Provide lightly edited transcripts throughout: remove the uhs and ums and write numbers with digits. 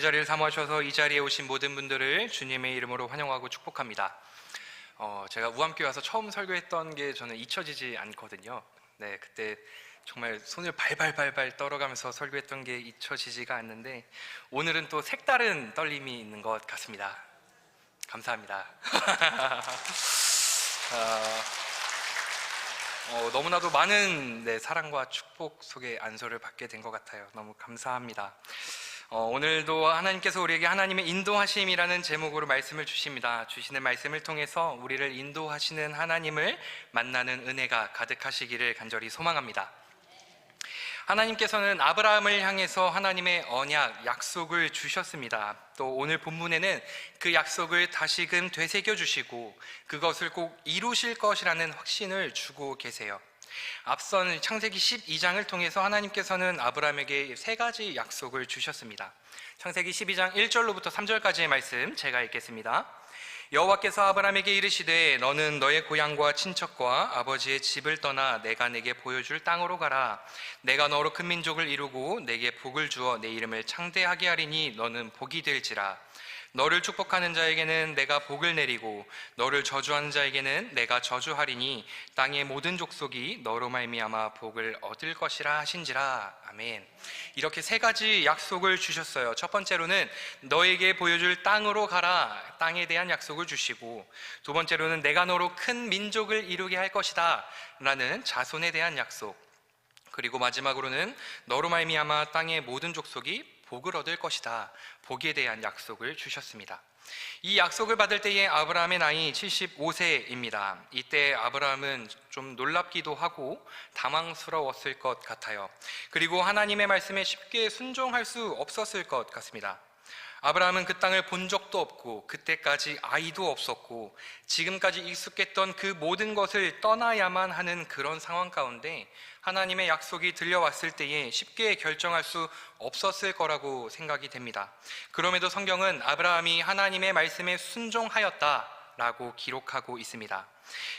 제자리를 사모하셔서 이 자리에 오신 모든 분들을 주님의 이름으로 환영하고 축복합니다. 제가 우암교회 와서 처음 설교했던 게 저는 잊혀지지 않거든요. 네, 그때 정말 손을 발발발발 떨어가면서 설교했던 게 잊혀지지가 않는데 오늘은 또 색다른 떨림이 있는 것 같습니다. 감사합니다. 너무나도 많은 사랑과 축복 속에 안수를 받게 된 것 같아요. 너무 감사합니다. 오늘도 하나님께서 우리에게 하나님의 인도하심이라는 제목으로 말씀을 주십니다. 주시는 말씀을 통해서 우리를 인도하시는 하나님을 만나는 은혜가 가득하시기를 간절히 소망합니다. 하나님께서는 아브라함을 향해서 하나님의 언약, 약속을 주셨습니다. 또 오늘 본문에는 그 약속을 다시금 되새겨 주시고 그것을 꼭 이루실 것이라는 확신을 주고 계세요. 앞선 창세기 12장을 통해서 하나님께서는 아브라함에게 세 가지 약속을 주셨습니다. 창세기 12장 1절로부터 3절까지의 말씀 제가 읽겠습니다. 여호와께서 아브라함에게 이르시되 너는 너의 고향과 친척과 아버지의 집을 떠나 내가 내게 보여줄 땅으로 가라. 내가 너로 큰 민족을 이루고 내게 복을 주어 내 이름을 창대하게 하리니 너는 복이 될지라. 너를 축복하는 자에게는 내가 복을 내리고 너를 저주하는 자에게는 내가 저주하리니 땅의 모든 족속이 너로 말미암아 복을 얻을 것이라 하신지라. 아멘. 이렇게 세 가지 약속을 주셨어요. 첫 번째로는 너에게 보여줄 땅으로 가라, 땅에 대한 약속을 주시고, 두 번째로는 내가 너로 큰 민족을 이루게 할 것이다 라는 자손에 대한 약속, 그리고 마지막으로는 너로 말미암아 땅의 모든 족속이 복을 얻을 것이다, 복에 대한 약속을 주셨습니다. 이 약속을 받을 때에 아브라함의 나이 75세입니다. 이때 아브라함은 좀 놀랍기도 하고 당황스러웠을 것 같아요. 그리고 하나님의 말씀에 쉽게 순종할 수 없었을 것 같습니다. 아브라함은 그 땅을 본 적도 없고 그때까지 아이도 없었고 지금까지 익숙했던 그 모든 것을 떠나야만 하는 그런 상황 가운데 하나님의 약속이 들려왔을 때에 쉽게 결정할 수 없었을 거라고 생각이 됩니다. 그럼에도 성경은 아브라함이 하나님의 말씀에 순종하였다라고 기록하고 있습니다.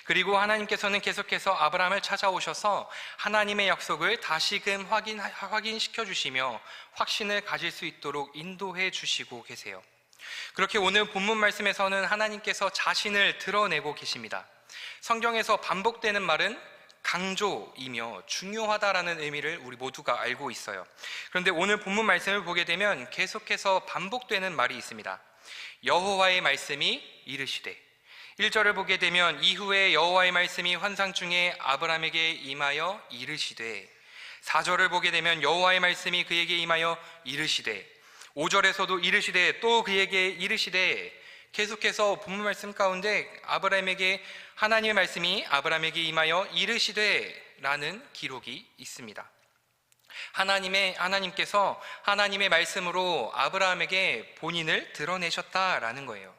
그리고 하나님께서는 계속해서 아브라함을 찾아오셔서 하나님의 약속을 다시금 확인시켜 주시며 확신을 가질 수 있도록 인도해 주시고 계세요. 그렇게 오늘 본문 말씀에서는 하나님께서 자신을 드러내고 계십니다. 성경에서 반복되는 말은 강조이며 중요하다라는 의미를 우리 모두가 알고 있어요. 그런데 오늘 본문 말씀을 보게 되면 계속해서 반복되는 말이 있습니다. 여호와의 말씀이 이르시되, 1절을 보게 되면 이후에 여호와의 말씀이 환상 중에 아브라함에게 임하여 이르시되, 4절을 보게 되면 여호와의 말씀이 그에게 임하여 이르시되, 5절에서도 이르시되 또 그에게 이르시되, 계속해서 본문 말씀 가운데 아브라함에게 하나님의 말씀이 아브라함에게 임하여 이르시되 라는 기록이 있습니다. 하나님께서 하나님의 말씀으로 아브라함에게 본인을 드러내셨다라는 거예요.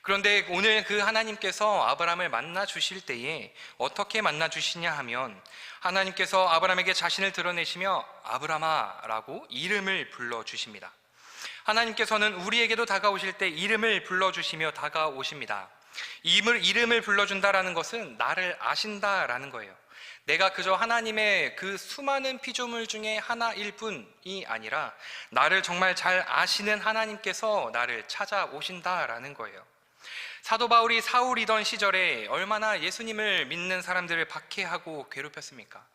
그런데 오늘 그 하나님께서 아브라함을 만나 주실 때에 어떻게 만나 주시냐 하면 하나님께서 아브라함에게 자신을 드러내시며 아브라함아 라고 이름을 불러주십니다. 하나님께서는 우리에게도 다가오실 때 이름을 불러주시며 다가오십니다. 이름을 불러준다라는 것은 나를 아신다라는 거예요. 내가 그저 하나님의 그 수많은 피조물 중에 하나일 뿐이 아니라 나를 정말 잘 아시는 하나님께서 나를 찾아오신다라는 거예요. 사도 바울이 사울이던 시절에 얼마나 예수님을 믿는 사람들을 박해하고 괴롭혔습니까?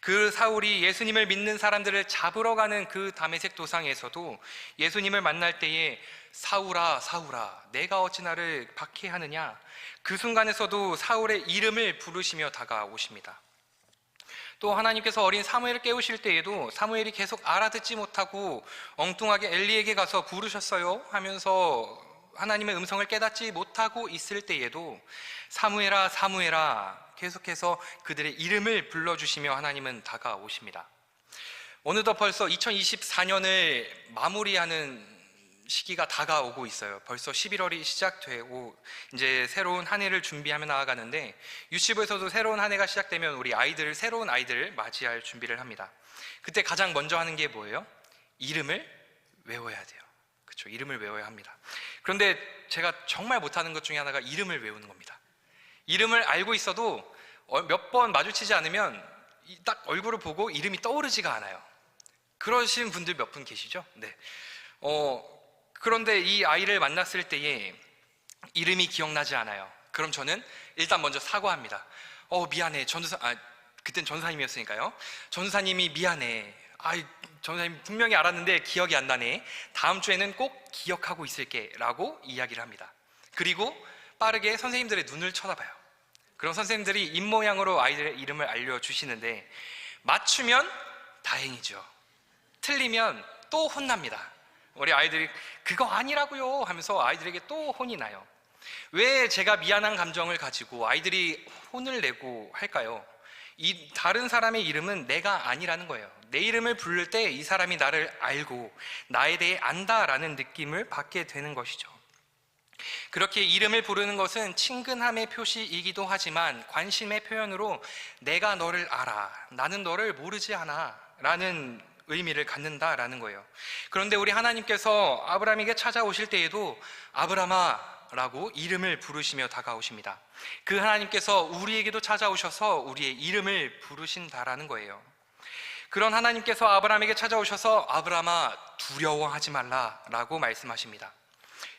그 사울이 예수님을 믿는 사람들을 잡으러 가는 그 다메섹 도상에서도 예수님을 만날 때에 사울아 사울아 내가 어찌 나를 박해하느냐, 그 순간에서도 사울의 이름을 부르시며 다가오십니다. 또 하나님께서 어린 사무엘을 깨우실 때에도 사무엘이 계속 알아듣지 못하고 엉뚱하게 엘리에게 가서 부르셨어요 하면서 하나님의 음성을 깨닫지 못하고 있을 때에도 사무엘아 사무엘아 계속해서 그들의 이름을 불러주시며 하나님은 다가오십니다. 어느덧 벌써 2024년을 마무리하는 시기가 다가오고 있어요. 벌써 11월이 시작되고 이제 새로운 한 해를 준비하며 나아가는데, 유치부에서도 새로운 한 해가 시작되면 우리 새로운 아이들을 맞이할 준비를 합니다. 그때 가장 먼저 하는 게 뭐예요? 이름을 외워야 돼요. 그렇죠? 이름을 외워야 합니다. 그런데 제가 정말 못하는 것 중에 하나가 이름을 외우는 겁니다. 이름을 알고 있어도 몇 번 마주치지 않으면 딱 얼굴을 보고 이름이 떠오르지가 않아요. 그러신 분들 몇 분 계시죠? 네. 그런데 이 아이를 만났을 때에 이름이 기억나지 않아요. 그럼 저는 일단 먼저 사과합니다. 미안해. 그땐 전사님이었으니까요. 전사님이 미안해. 전사님 분명히 알았는데 기억이 안 나네. 다음 주에는 꼭 기억하고 있을게 라고 이야기를 합니다. 그리고 빠르게 선생님들의 눈을 쳐다봐요. 그럼 선생님들이 입모양으로 아이들의 이름을 알려주시는데 맞추면 다행이죠. 틀리면 또 혼납니다. 우리 아이들이 그거 아니라고요 하면서 아이들에게 또 혼이 나요. 왜 제가 미안한 감정을 가지고 아이들이 혼을 내고 할까요? 이 다른 사람의 이름은 내가 아니라는 거예요. 내 이름을 부를 때 이 사람이 나를 알고 나에 대해 안다라는 느낌을 받게 되는 것이죠. 그렇게 이름을 부르는 것은 친근함의 표시이기도 하지만 관심의 표현으로 내가 너를 알아, 나는 너를 모르지 않아 라는 의미를 갖는다라는 거예요. 그런데 우리 하나님께서 아브라함에게 찾아오실 때에도 아브라함아 라고 이름을 부르시며 다가오십니다. 그 하나님께서 우리에게도 찾아오셔서 우리의 이름을 부르신다라는 거예요. 그런 하나님께서 아브라함에게 찾아오셔서 아브라함아 두려워하지 말라 라고 말씀하십니다.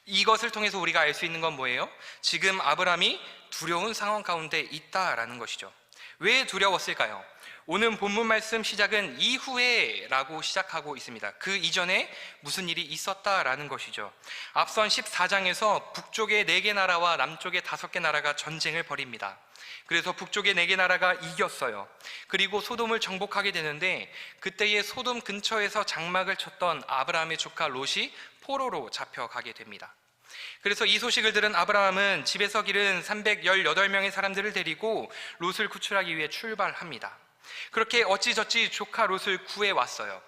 이것을 통해서 우리가 알 수 있는 건 뭐예요? 지금 아브라함이 두려운 상황 가운데 있다라는 것이죠. 왜 두려웠을까요? 오늘 본문 말씀 시작은 이후에 라고 시작하고 있습니다. 그 이전에 무슨 일이 있었다라는 것이죠. 앞선 14장에서 북쪽의 4개 나라와 남쪽의 5개 나라가 전쟁을 벌입니다. 그래서 북쪽의 4개 나라가 이겼어요. 그리고 소돔을 정복하게 되는데 그때의 소돔 근처에서 장막을 쳤던 아브라함의 조카 롯이 포로로 잡혀가게 됩니다. 그래서 이 소식을 들은 아브라함은 집에서 기른 318명의 사람들을 데리고 롯을 구출하기 위해 출발합니다. 그렇게 어찌저찌 조카 롯을 구해왔어요.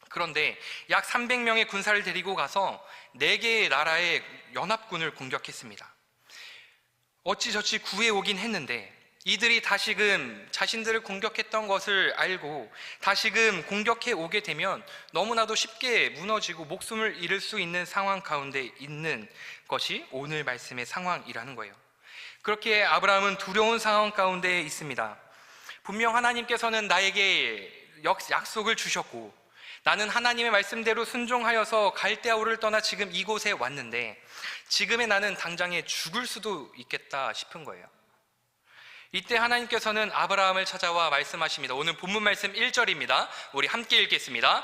그런데 약 300명의 군사를 데리고 가서 4개의 나라의 연합군을 공격했습니다. 어찌저찌 구해오긴 했는데 이들이 다시금 자신들을 공격했던 것을 알고 다시금 공격해 오게 되면 너무나도 쉽게 무너지고 목숨을 잃을 수 있는 상황 가운데 있는 것이 오늘 말씀의 상황이라는 거예요. 그렇게 아브라함은 두려운 상황 가운데 있습니다. 분명 하나님께서는 나에게 약속을 주셨고 나는 하나님의 말씀대로 순종하여서 갈대아우를 떠나 지금 이곳에 왔는데 지금의 나는 당장에 죽을 수도 있겠다 싶은 거예요. 이때 하나님께서는 아브라함을 찾아와 말씀하십니다. 오늘 본문 말씀 1절입니다. 우리 함께 읽겠습니다.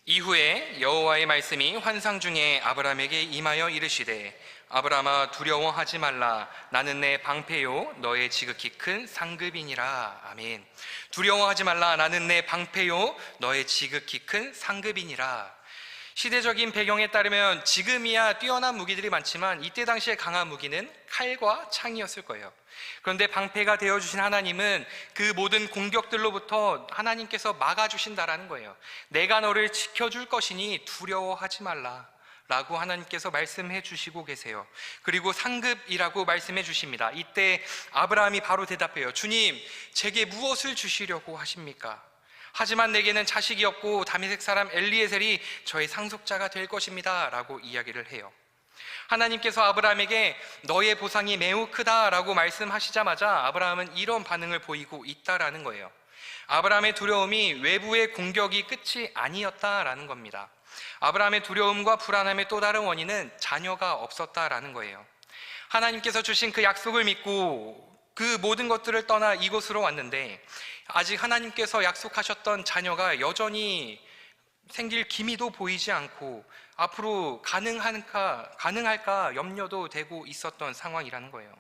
이후에 여호와의 말씀이 환상 중에 아브라함에게 임하여 이르시되 아브라함아 두려워하지 말라 나는 내 방패요 너의 지극히 큰 상급이니라. 아멘. 두려워하지 말라 나는 내 방패요 너의 지극히 큰 상급이니라. 시대적인 배경에 따르면 지금이야 뛰어난 무기들이 많지만 이때 당시에 강한 무기는 칼과 창이었을 거예요. 그런데 방패가 되어주신 하나님은 그 모든 공격들로부터 하나님께서 막아주신다라는 거예요. 내가 너를 지켜줄 것이니 두려워하지 말라 라고 하나님께서 말씀해 주시고 계세요. 그리고 상급이라고 말씀해 주십니다. 이때 아브라함이 바로 대답해요. 주님, 제게 무엇을 주시려고 하십니까? 하지만 내게는 자식이 없고 다메섹 사람 엘리에셀이 저의 상속자가 될 것입니다 라고 이야기를 해요. 하나님께서 아브라함에게 너의 보상이 매우 크다라고 말씀하시자마자 아브라함은 이런 반응을 보이고 있다라는 거예요. 아브라함의 두려움이 외부의 공격이 끝이 아니었다라는 겁니다. 아브라함의 두려움과 불안함의 또 다른 원인은 자녀가 없었다라는 거예요. 하나님께서 주신 그 약속을 믿고 그 모든 것들을 떠나 이곳으로 왔는데 아직 하나님께서 약속하셨던 자녀가 여전히 생길 기미도 보이지 않고 앞으로 가능할까 염려도 되고 있었던 상황이라는 거예요.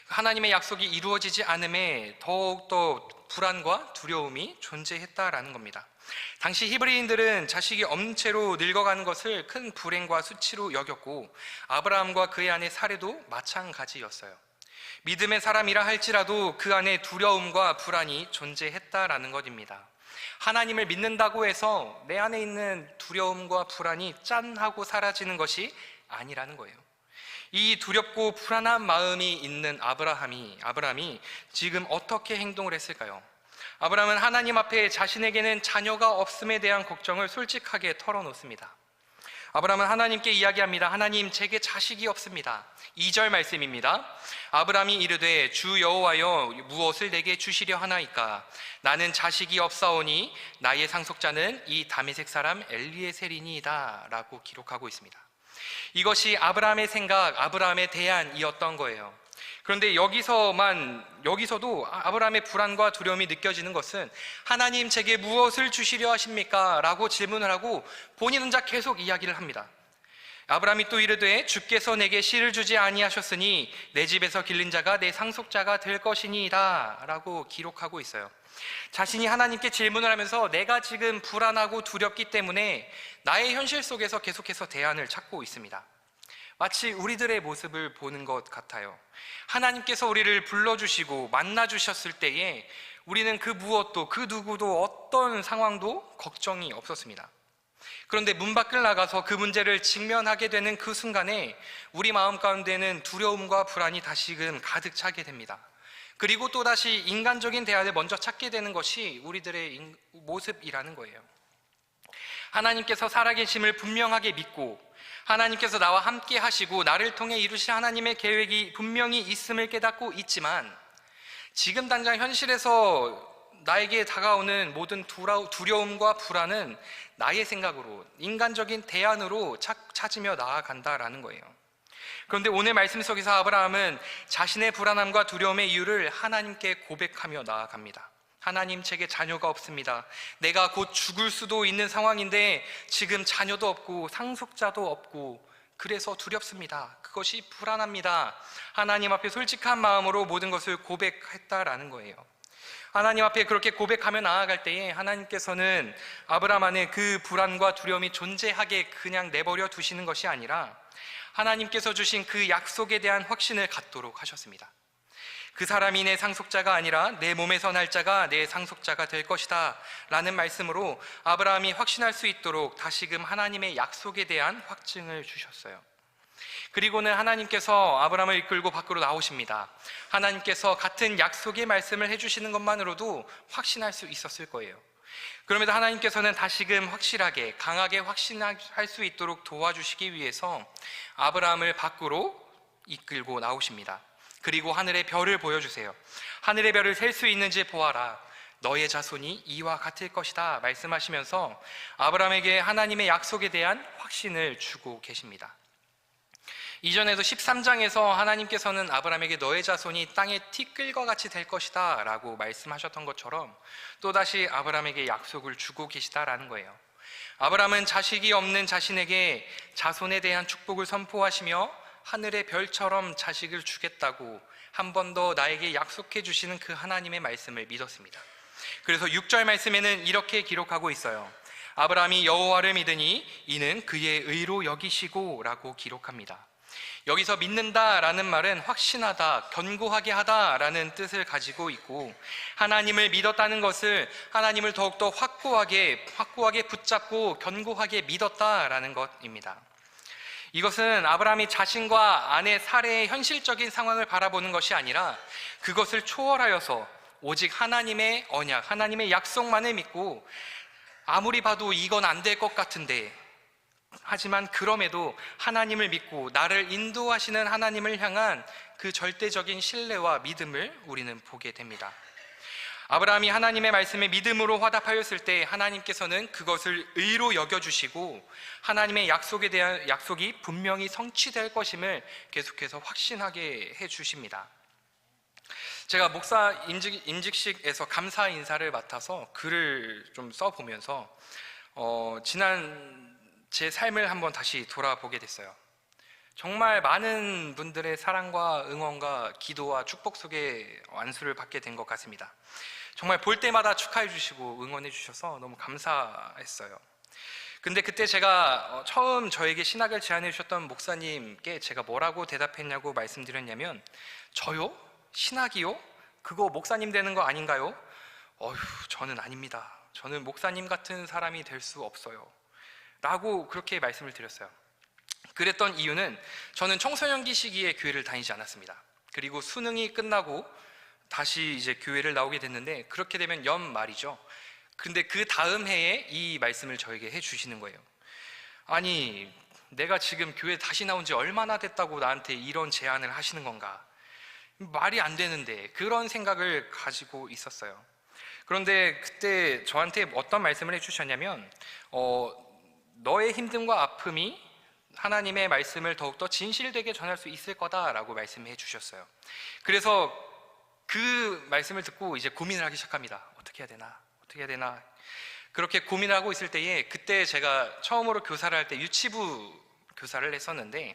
하나님의 약속이 이루어지지 않음에 더욱더 불안과 두려움이 존재했다라는 겁니다. 당시 히브리인들은 자식이 없는 채로 늙어가는 것을 큰 불행과 수치로 여겼고 아브라함과 그의 아내 사레도 마찬가지였어요. 믿음의 사람이라 할지라도 그 안에 두려움과 불안이 존재했다라는 것입니다. 하나님을 믿는다고 해서 내 안에 있는 두려움과 불안이 짠 하고 사라지는 것이 아니라는 거예요. 이 두렵고 불안한 마음이 있는 아브라함이 지금 어떻게 행동을 했을까요? 아브라함은 하나님 앞에 자신에게는 자녀가 없음에 대한 걱정을 솔직하게 털어놓습니다. 아브라함은 하나님께 이야기합니다. 하나님, 제게 자식이 없습니다. 2절 말씀입니다. 아브라함이 이르되 주 여호와여 무엇을 내게 주시려 하나이까? 나는 자식이 없사오니 나의 상속자는 이 다메섹 사람 엘리에셀이니이다 라고 기록하고 있습니다. 이것이 아브라함의 생각, 아브라함의 대안이었던 거예요. 그런데 여기서도 아브라함의 불안과 두려움이 느껴지는 것은 하나님, 제게 무엇을 주시려 하십니까? 라고 질문을 하고 본인 혼자 계속 이야기를 합니다. 아브라함이 또 이르되 주께서 내게 씨를 주지 아니하셨으니 내 집에서 길른 자가 내 상속자가 될 것이니이다 라고 기록하고 있어요. 자신이 하나님께 질문을 하면서 내가 지금 불안하고 두렵기 때문에 나의 현실 속에서 계속해서 대안을 찾고 있습니다. 마치 우리들의 모습을 보는 것 같아요. 하나님께서 우리를 불러주시고 만나주셨을 때에 우리는 그 무엇도, 그 누구도, 어떤 상황도 걱정이 없었습니다. 그런데 문 밖을 나가서 그 문제를 직면하게 되는 그 순간에 우리 마음 가운데는 두려움과 불안이 다시금 가득 차게 됩니다. 그리고 또다시 인간적인 대안을 먼저 찾게 되는 것이 우리들의 모습이라는 거예요. 하나님께서 살아계심을 분명하게 믿고 하나님께서 나와 함께 하시고 나를 통해 이루실 하나님의 계획이 분명히 있음을 깨닫고 있지만 지금 당장 현실에서 나에게 다가오는 모든 두려움과 불안은 나의 생각으로, 인간적인 대안으로 찾으며 나아간다라는 거예요. 그런데 오늘 말씀 속에서 아브라함은 자신의 불안함과 두려움의 이유를 하나님께 고백하며 나아갑니다. 하나님, 제게 자녀가 없습니다. 내가 곧 죽을 수도 있는 상황인데 지금 자녀도 없고 상속자도 없고 그래서 두렵습니다. 그것이 불안합니다. 하나님 앞에 솔직한 마음으로 모든 것을 고백했다라는 거예요. 하나님 앞에 그렇게 고백하며 나아갈 때에 하나님께서는 아브라함 안에 그 불안과 두려움이 존재하게 그냥 내버려 두시는 것이 아니라 하나님께서 주신 그 약속에 대한 확신을 갖도록 하셨습니다. 그 사람이 내 상속자가 아니라 내 몸에서 날 자가 내 상속자가 될 것이다 라는 말씀으로 아브라함이 확신할 수 있도록 다시금 하나님의 약속에 대한 확증을 주셨어요. 그리고는 하나님께서 아브라함을 이끌고 밖으로 나오십니다. 하나님께서 같은 약속의 말씀을 해주시는 것만으로도 확신할 수 있었을 거예요. 그럼에도 하나님께서는 다시금 확실하게, 강하게 확신할 수 있도록 도와주시기 위해서 아브라함을 밖으로 이끌고 나오십니다. 그리고 하늘의 별을 보여주세요. 하늘의 별을 셀 수 있는지 보아라. 너의 자손이 이와 같을 것이다 말씀하시면서 아브라함에게 하나님의 약속에 대한 확신을 주고 계십니다. 이전에도 13장에서 하나님께서는 아브라함에게 너의 자손이 땅의 티끌과 같이 될 것이다 라고 말씀하셨던 것처럼 또다시 아브라함에게 약속을 주고 계시다라는 거예요. 아브라함은 자식이 없는 자신에게 자손에 대한 축복을 선포하시며 하늘의 별처럼 자식을 주겠다고 한 번 더 나에게 약속해 주시는 그 하나님의 말씀을 믿었습니다. 그래서 6절 말씀에는 이렇게 기록하고 있어요. 아브라함이 여호와를 믿으니 이는 그의 의로 여기시고 라고 기록합니다. 여기서 믿는다라는 말은 확신하다, 견고하게 하다라는 뜻을 가지고 있고 하나님을 믿었다는 것을 하나님을 더욱더 확고하게 붙잡고 견고하게 믿었다라는 것입니다. 이것은 아브라함이 자신과 아내 사레의 현실적인 상황을 바라보는 것이 아니라 그것을 초월하여서 오직 하나님의 언약, 하나님의 약속만을 믿고 아무리 봐도 이건 안 될 것 같은데 하지만 그럼에도 하나님을 믿고 나를 인도하시는 하나님을 향한 그 절대적인 신뢰와 믿음을 우리는 보게 됩니다. 아브라함이 하나님의 말씀에 믿음으로 화답하였을 때 하나님께서는 그것을 의로 여겨주시고 하나님의 약속이 분명히 성취될 것임을 계속해서 확신하게 해주십니다. 제가 목사 임직식에서 감사 인사를 맡아서 글을 좀 써보면서 지난 제 삶을 한번 다시 돌아보게 됐어요. 정말 많은 분들의 사랑과 응원과 기도와 축복 속에 완수를 받게 된 것 같습니다. 정말 볼 때마다 축하해 주시고 응원해 주셔서 너무 감사했어요. 근데 그때 제가 처음 저에게 신학을 제안해 주셨던 목사님께 제가 뭐라고 대답했냐고 말씀드렸냐면 저요? 신학이요? 그거 목사님 되는 거 아닌가요? 저는 아닙니다. 저는 목사님 같은 사람이 될 수 없어요 라고 그렇게 말씀을 드렸어요. 그랬던 이유는 저는 청소년기 시기에 교회를 다니지 않았습니다. 그리고 수능이 끝나고 다시 이제 교회를 나오게 됐는데 그렇게 되면 연말이죠. 근데 그 다음 해에 이 말씀을 저에게 해주시는 거예요. 아니, 내가 지금 교회 다시 나온 지 얼마나 됐다고 나한테 이런 제안을 하시는 건가? 말이 안 되는데, 그런 생각을 가지고 있었어요. 그런데 그때 저한테 어떤 말씀을 해주셨냐면, 너의 힘듦과 아픔이 하나님의 말씀을 더욱더 진실되게 전할 수 있을 거다라고 말씀해 주셨어요. 그래서 그 말씀을 듣고 이제 고민을 하기 시작합니다. 어떻게 해야 되나? 어떻게 해야 되나? 그렇게 고민하고 있을 때에, 그때 제가 처음으로 교사를 할 때 유치부 교사를 했었는데,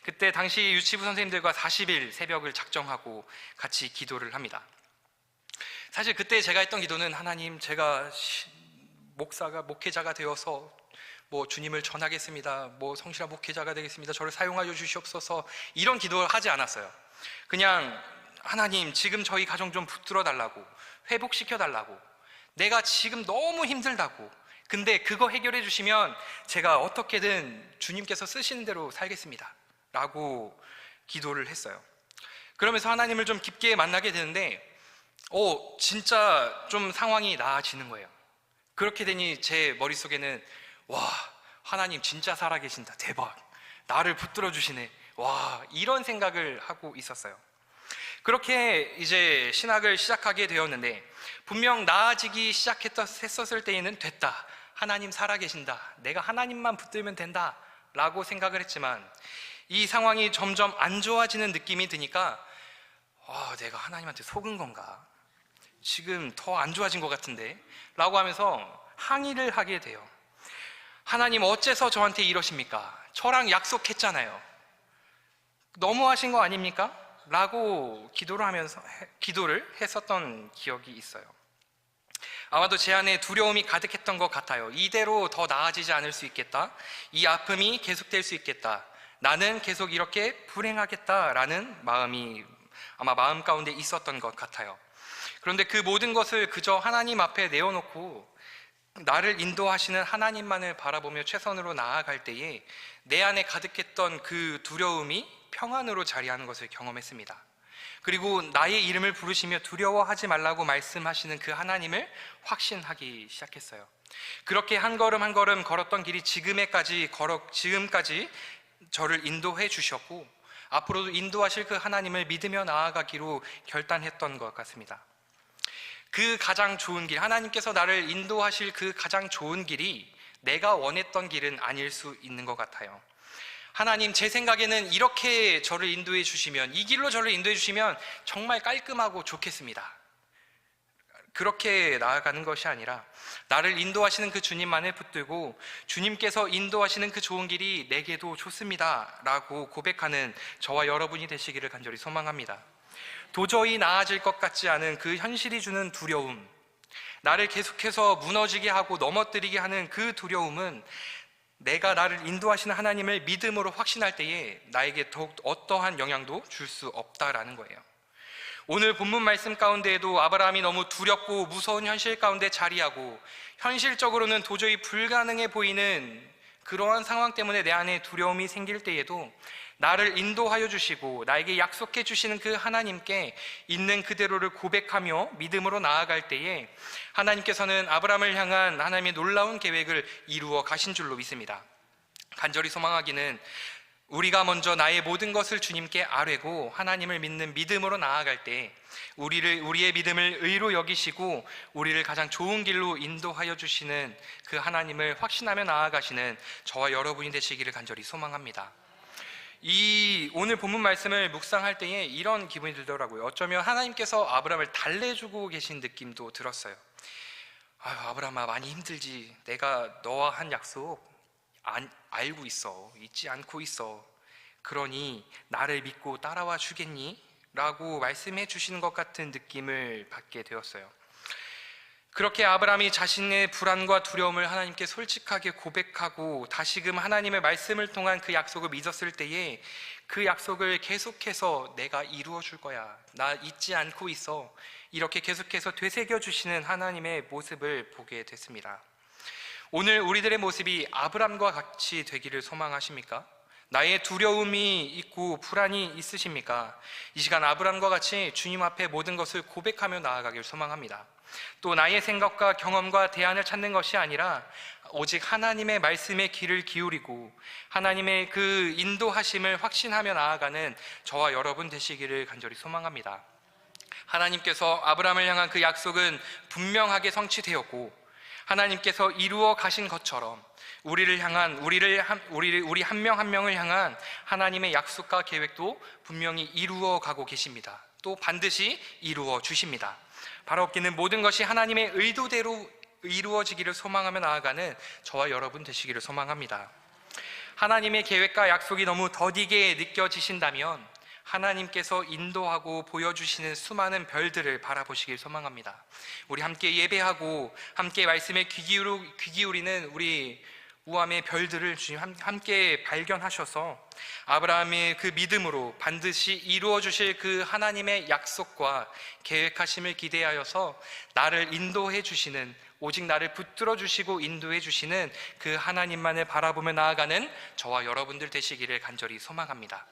그때 당시 유치부 선생님들과 40일 새벽을 작정하고 같이 기도를 합니다. 사실 그때 제가 했던 기도는, 하나님, 제가 목회자가 되어서 주님을 전하겠습니다, 성실한 목회자가 되겠습니다, 저를 사용하여 주시옵소서, 이런 기도를 하지 않았어요. 그냥, 하나님, 지금 저희 가정 좀 붙들어 달라고, 회복시켜 달라고, 내가 지금 너무 힘들다고, 근데 그거 해결해 주시면 제가 어떻게든 주님께서 쓰시는 대로 살겠습니다 라고 기도를 했어요. 그러면서 하나님을 좀 깊게 만나게 되는데, 진짜 좀 상황이 나아지는 거예요. 그렇게 되니 제 머릿속에는, 와, 하나님 진짜 살아계신다, 대박, 나를 붙들어 주시네, 와, 이런 생각을 하고 있었어요. 그렇게 이제 신학을 시작하게 되었는데, 분명 나아지기 시작했었을 때에는 됐다, 하나님 살아계신다, 내가 하나님만 붙들면 된다 라고 생각을 했지만, 이 상황이 점점 안 좋아지는 느낌이 드니까, 내가 하나님한테 속은 건가? 지금 더 안 좋아진 것 같은데? 라고 하면서 항의를 하게 돼요. 하나님, 어째서 저한테 이러십니까? 저랑 약속했잖아요. 너무하신 거 아닙니까? 라고 기도를 했었던 기억이 있어요. 아마도 제 안에 두려움이 가득했던 것 같아요. 이대로 더 나아지지 않을 수 있겠다, 이 아픔이 계속될 수 있겠다, 나는 계속 이렇게 불행하겠다라는 마음이 아마 마음 가운데 있었던 것 같아요. 그런데 그 모든 것을 그저 하나님 앞에 내어놓고 나를 인도하시는 하나님만을 바라보며 최선으로 나아갈 때에 내 안에 가득했던 그 두려움이 평안으로 자리하는 것을 경험했습니다. 그리고 나의 이름을 부르시며 두려워하지 말라고 말씀하시는 그 하나님을 확신하기 시작했어요. 그렇게 한 걸음 한 걸음 걸었던 길이 지금까지 저를 인도해 주셨고, 앞으로도 인도하실 그 하나님을 믿으며 나아가기로 결단했던 것 같습니다. 그 가장 좋은 길, 하나님께서 나를 인도하실 그 가장 좋은 길이 내가 원했던 길은 아닐 수 있는 것 같아요. 하나님, 제 생각에는 이렇게 저를 인도해 주시면, 이 길로 저를 인도해 주시면 정말 깔끔하고 좋겠습니다. 그렇게 나아가는 것이 아니라 나를 인도하시는 그 주님만을 붙들고, 주님께서 인도하시는 그 좋은 길이 내게도 좋습니다 라고 고백하는 저와 여러분이 되시기를 간절히 소망합니다. 도저히 나아질 것 같지 않은 그 현실이 주는 두려움, 나를 계속해서 무너지게 하고 넘어뜨리게 하는 그 두려움은 내가 나를 인도하시는 하나님을 믿음으로 확신할 때에 나에게 더욱 어떠한 영향도 줄 수 없다라는 거예요. 오늘 본문 말씀 가운데에도 아브라함이 너무 두렵고 무서운 현실 가운데 자리하고, 현실적으로는 도저히 불가능해 보이는 그러한 상황 때문에 내 안에 두려움이 생길 때에도 나를 인도하여 주시고 나에게 약속해 주시는 그 하나님께 있는 그대로를 고백하며 믿음으로 나아갈 때에 하나님께서는 아브라함을 향한 하나님의 놀라운 계획을 이루어 가신 줄로 믿습니다. 간절히 소망하기는, 우리가 먼저 나의 모든 것을 주님께 아뢰고 하나님을 믿는 믿음으로 나아갈 때 우리의 믿음을 의로 여기시고 우리를 가장 좋은 길로 인도하여 주시는 그 하나님을 확신하며 나아가시는 저와 여러분이 되시기를 간절히 소망합니다. 이 오늘 본문 말씀을 묵상할 때에 이런 기분이 들더라고요. 어쩌면 하나님께서 아브라함을 달래주고 계신 느낌도 들었어요. 아브라함아, 많이 힘들지. 내가 너와 한 약속 알고 있어. 잊지 않고 있어. 그러니 나를 믿고 따라와 주겠니? 라고 말씀해 주시는 것 같은 느낌을 받게 되었어요. 그렇게 아브라함이 자신의 불안과 두려움을 하나님께 솔직하게 고백하고 다시금 하나님의 말씀을 통한 그 약속을 믿었을 때에 그 약속을 계속해서 내가 이루어 줄 거야, 나 잊지 않고 있어, 이렇게 계속해서 되새겨 주시는 하나님의 모습을 보게 됐습니다. 오늘 우리들의 모습이 아브라함과 같이 되기를 소망하십니까? 나의 두려움이 있고 불안이 있으십니까? 이 시간 아브라함과 같이 주님 앞에 모든 것을 고백하며 나아가길 소망합니다. 또 나의 생각과 경험과 대안을 찾는 것이 아니라 오직 하나님의 말씀에 귀를 기울이고 하나님의 그 인도하심을 확신하며 나아가는 저와 여러분 되시기를 간절히 소망합니다. 하나님께서 아브라함을 향한 그 약속은 분명하게 성취되었고 하나님께서 이루어 가신 것처럼 우리 한 명 한 명을 향한 하나님의 약속과 계획도 분명히 이루어 가고 계십니다. 또 반드시 이루어 주십니다. 바로 없기는 모든 것이 하나님의 의도대로 이루어지기를 소망하며 나아가는 저와 여러분 되시기를 소망합니다. 하나님의 계획과 약속이 너무 더디게 느껴지신다면 하나님께서 인도하고 보여주시는 수많은 별들을 바라보시길 소망합니다. 우리 함께 예배하고 함께 말씀에 귀 기울이는 우리 우암의 별들을 주님 함께 발견하셔서 아브라함의 그 믿음으로 반드시 이루어 주실 그 하나님의 약속과 계획하심을 기대하여서 나를 인도해 주시는, 오직 나를 붙들어 주시고 인도해 주시는 그 하나님만을 바라보며 나아가는 저와 여러분들 되시기를 간절히 소망합니다.